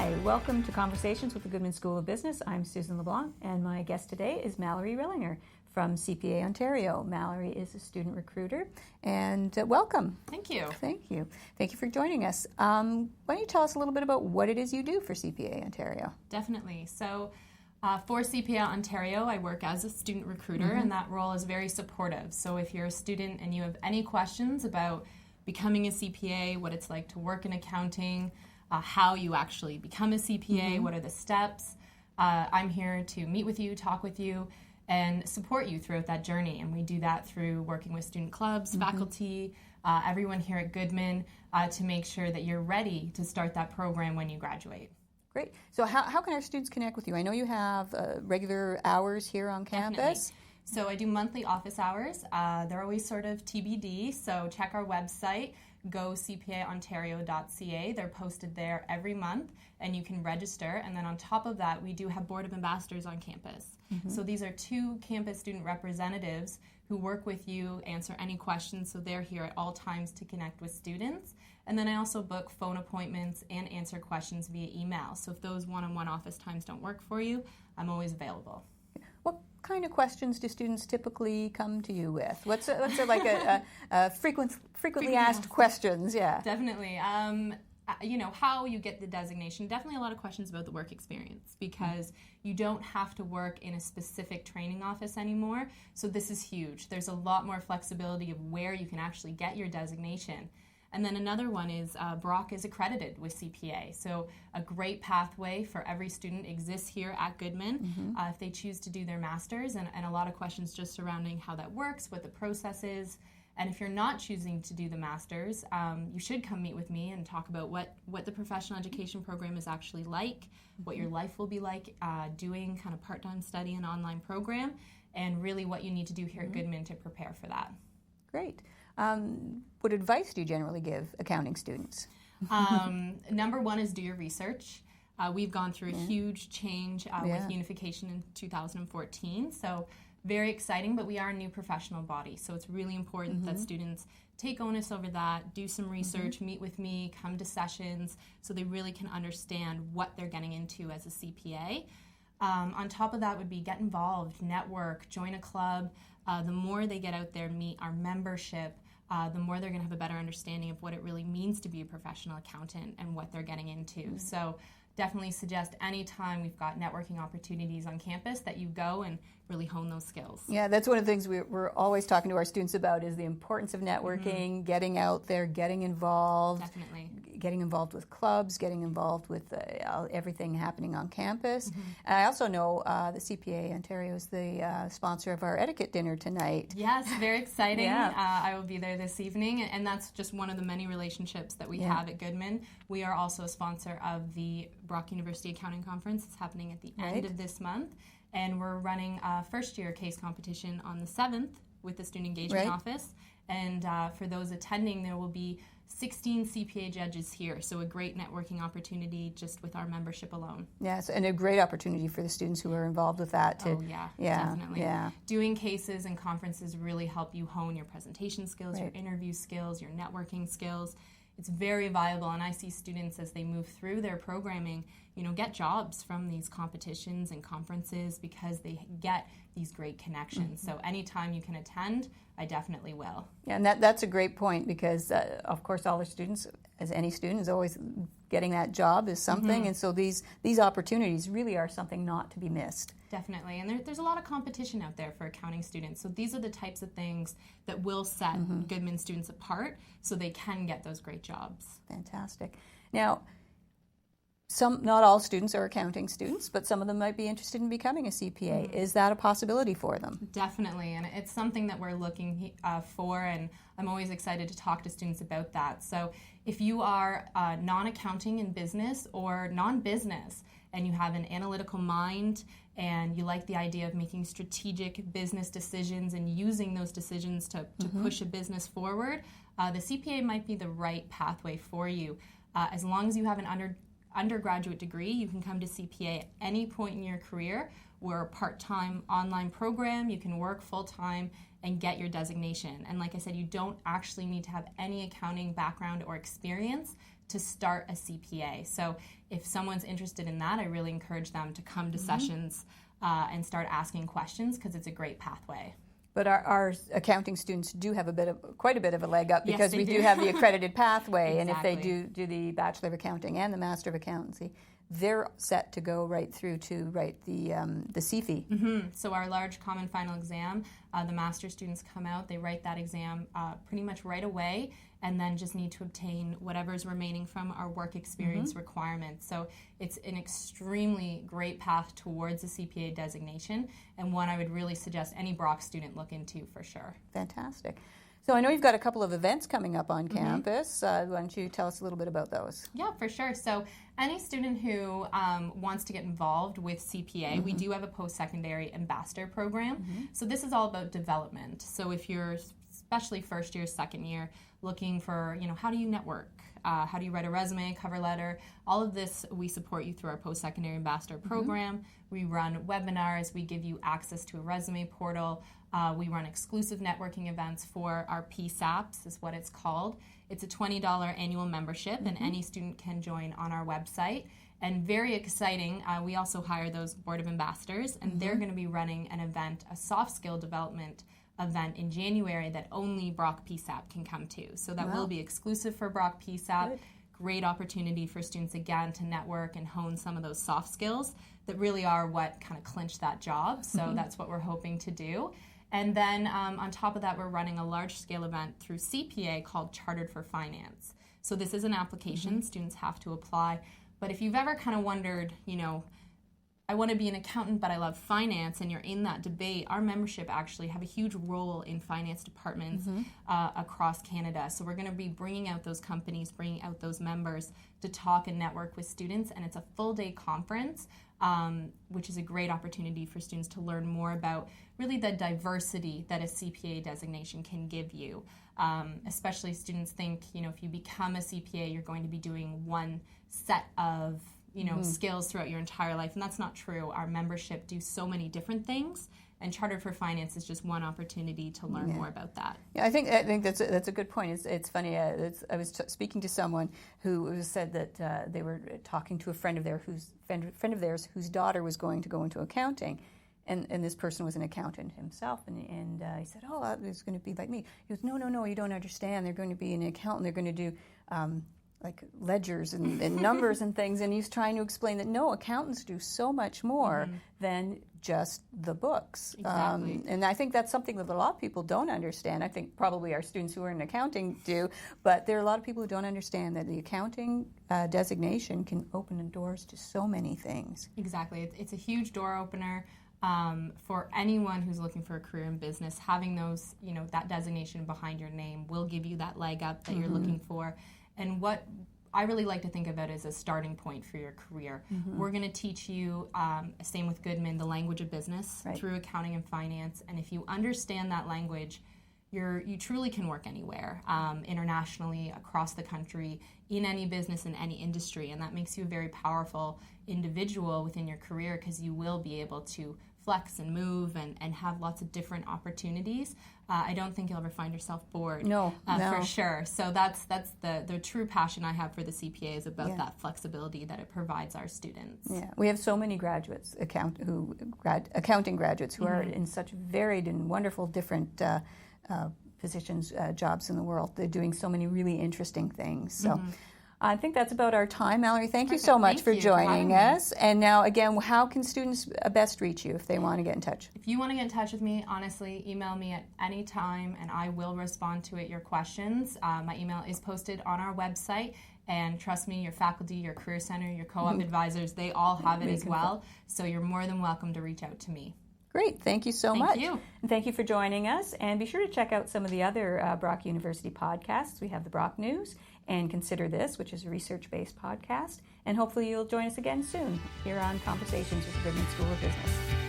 Hi, welcome to Conversations with the Goodman School of Business. I'm Susan LeBlanc, and my guest today is Mallory Rellinger from CPA Ontario. Mallory is a student recruiter, and welcome. Thank you. Thank you. Thank you for joining us. Why don't you tell us a little bit about what it is you do for CPA Ontario? Definitely. So for CPA Ontario, I work as a student recruiter, and that role is very supportive. So if you're a student and you have any questions about becoming a CPA, what it's like to work in accounting, how you actually become a CPA, what are the steps, I'm here to meet with you, talk with you, and support you throughout that journey. And we do that through working with student clubs, faculty, everyone here at Goodman to make sure that you're ready to start that program when you graduate. Great. So how can our students connect with you? I know you have regular hours here on campus. Definitely. So I do monthly office hours. They're always sort of TBD, so check our website, gocpaontario.ca. They're posted there every month, and you can register. And then on top of that, we do have Board of Ambassadors on campus. So these are two campus student representatives who work with you, answer any questions, so they're here at all times to connect with students. And then I also book phone appointments and answer questions via email. So if those one-on-one office times don't work for you, I'm always available. What kind of questions do students typically come to you with? What's a frequently asked questions? Yeah, definitely. You know, how you get the designation. Definitely a lot of questions about the work experience because you don't have to work in a specific training office anymore. So this is huge. There's a lot more flexibility of where you can actually get your designation. And then another one is Brock is accredited with CPA. So a great pathway for every student exists here at Goodman if they choose to do their master's, and a lot of questions just surrounding how that works, what the process is. And if you're not choosing to do the master's, you should come meet with me and talk about what the professional education program is actually like, what your life will be like doing kind of part-time study and online program, and really what you need to do here at Goodman to prepare for that. Great. What advice do you generally give accounting students? Number one is do your research. We've gone through a huge change with unification in 2014, so very exciting, but we are a new professional body, so it's really important that students take onus over that, do some research, meet with me, come to sessions, so they really can understand what they're getting into as a CPA. On top of that would be get involved, network, join a club. The more they get out there, meet our membership, the more they're going to have a better understanding of what it really means to be a professional accountant and what they're getting into. So definitely suggest anytime we've got networking opportunities on campus that you go and really hone those skills. Yeah, that's one of the things we're always talking to our students about is the importance of networking, getting out there, getting involved. Definitely. Getting involved with clubs, getting involved with everything happening on campus. And I also know the CPA Ontario is the sponsor of our etiquette dinner tonight. Yes, very exciting. I will be there this evening, and that's just one of the many relationships that we have at Goodman. We are also a sponsor of the Brock University Accounting Conference. It's happening at the end of this month, and we're running a first-year case competition on the 7th with the Student Engagement Office. And for those attending, there will be 16 CPA judges here, so a great networking opportunity just with our membership alone. Yes, and a great opportunity for the students who are involved with that to definitely. Doing cases and conferences really help you hone your presentation skills, your interview skills, your networking skills. It's very viable, and I see students as they move through their programming, get jobs from these competitions and conferences because they get these great connections. So anytime you can attend, I definitely will. Yeah, and that's a great point because, of course, all the students, as any student, is always getting that job is something, and so these opportunities really are something not to be missed. Definitely, and there's a lot of competition out there for accounting students, so these are the types of things that will set Goodman students apart so they can get those great jobs. Fantastic. Now, not all students are accounting students, but some of them might be interested in becoming a CPA. Is that a possibility for them? Definitely, and it's something that we're looking for, and I'm always excited to talk to students about that. So if you are non-accounting in business or non-business, and you have an analytical mind, and you like the idea of making strategic business decisions and using those decisions to push a business forward, the CPA might be the right pathway for you. As long as you have an undergraduate degree, you can come to CPA at any point in your career. We're a part-time online program. You can work full-time and get your designation. And like I said, you don't actually need to have any accounting background or experience to start a CPA. So if someone's interested in that, I really encourage them to come to sessions and start asking questions, because it's a great pathway. But our accounting students do have quite a bit of a leg up, because Yes, we do. do have the accredited pathway. Exactly. And if they do the Bachelor of Accounting and the Master of Accountancy, they're set to go right through to write the CFE. Mm-hmm. So our large common final exam, the master students come out, they write that exam pretty much right away, and then just need to obtain whatever's remaining from our work experience requirements. So it's an extremely great path towards a CPA designation, and one I would really suggest any Brock student look into for sure. Fantastic. So I know you've got a couple of events coming up on campus. Why don't you tell us a little bit about those? Yeah, for sure. So any student who wants to get involved with CPA, we do have a post-secondary ambassador program. So this is all about development. So if you're especially first year, second year, looking for, how do you network? How do you write a resume, cover letter? All of this, we support you through our post-secondary ambassador program. We run webinars. We give you access to a resume portal. We run exclusive networking events for our PSAPs, is what it's called. It's a $20 annual membership, and any student can join on our website. And very exciting, we also hire those board of ambassadors, and they're going to be running an event, a soft skill development event in January that only Brock PSAP can come to. So that will be exclusive for Brock PSAP. Good. Great opportunity for students, again, to network and hone some of those soft skills that really are what kind of clinch that job. So that's what we're hoping to do. And then on top of that, we're running a large-scale event through CPA called Chartered for Finance. So this is an application. Students have to apply. But if you've ever kind of wondered, I want to be an accountant, but I love finance, and you're in that debate, our membership actually have a huge role in finance departments across Canada. So we're going to be bringing out those companies, bringing out those members to talk and network with students, and it's a full-day conference, which is a great opportunity for students to learn more about really the diversity that a CPA designation can give you. Especially students think, if you become a CPA, you're going to be doing one set of skills throughout your entire life, and that's not true. Our membership do so many different things, and Chartered for Finance is just one opportunity to learn more about that. Yeah, I think that's a good point. It's funny. I was speaking to someone who said that they were talking to a friend of theirs whose daughter was going to go into accounting. And this person was an accountant himself, and he said, "Oh, it's going to be like me." He goes, "No, you don't understand. They're going to be an accountant. They're going to do like ledgers and numbers and things." And he's trying to explain that no, accountants do so much more than just the books. Exactly. And I think that's something that a lot of people don't understand. I think probably our students who are in accounting do, but there are a lot of people who don't understand that the accounting designation can open the doors to so many things. Exactly. It's a huge door opener. For anyone who's looking for a career in business, having those, that designation behind your name will give you that leg up that you're looking for. And what I really like to think about as a starting point for your career. We're going to teach you, same with Goodman, the language of business through accounting and finance. And if you understand that language, you truly can work anywhere, internationally, across the country, in any business, in any industry. And that makes you a very powerful individual within your career, because you will be able to flex and move and have lots of different opportunities. I don't think you'll ever find yourself bored. No. For sure. So that's the true passion I have for the CPA, is about that flexibility that it provides our students. Yeah, we have so many graduates, accounting graduates, who are in such varied and wonderful different positions, jobs in the world. They're doing so many really interesting things. So I think that's about our time. Mallory, thank you so much for joining us. And now, again, how can students best reach you if they want to get in touch? If you want to get in touch with me, honestly, email me at any time, and I will respond to your questions. My email is posted on our website. And trust me, your faculty, your career center, your co-op advisors, they all have it as well. So you're more than welcome to reach out to me. Great. Thank you so much. Thank you. And thank you for joining us. And be sure to check out some of the other Brock University podcasts. We have the Brock News and Consider This, which is a research-based podcast. And hopefully you'll join us again soon here on Conversations with the Goodman School of Business.